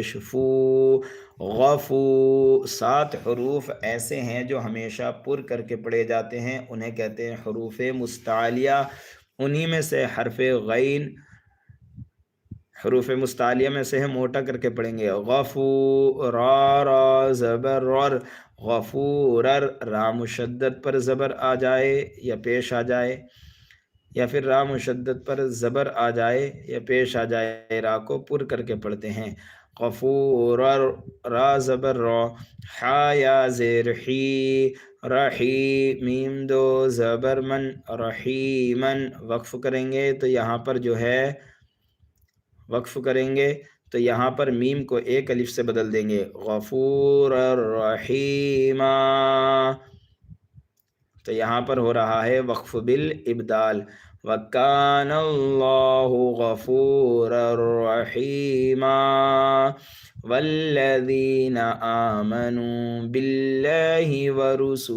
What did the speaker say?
شفو غفو، 7 حروف ایسے ہیں جو ہمیشہ پر کر کے پڑھے جاتے ہیں، انہیں کہتے ہیں حروف مستعلیہ۔ انہی میں سے حرف غین حروف مستعلیہ میں سے ہے، موٹا کر کے پڑھیں گے غفو، را را زبر رر، غفورر، را مشدد پر زبر آ جائے یا پیش آ جائے، یا پھر را مشدد پر زبر آ جائے یا پیش آ جائے، را کو پر کر کے پڑھتے ہیں غفورر، را زبر را، حا یا زیر حی، رحی، میم دو زبر من، رحیمن۔ وقف کریں گے تو یہاں پر جو ہے یہاں پر میم کو ایک الف سے بدل دیں گے غفور الرحیمہ، تو یہاں پر ہو رہا ہے وقف بالابدال، وَكَانَ اللَّهُ غَفُورًا رَحِيمًا وَالَّذِينَ آمَنُوا بِاللَّهِ وَرُسُلِهِ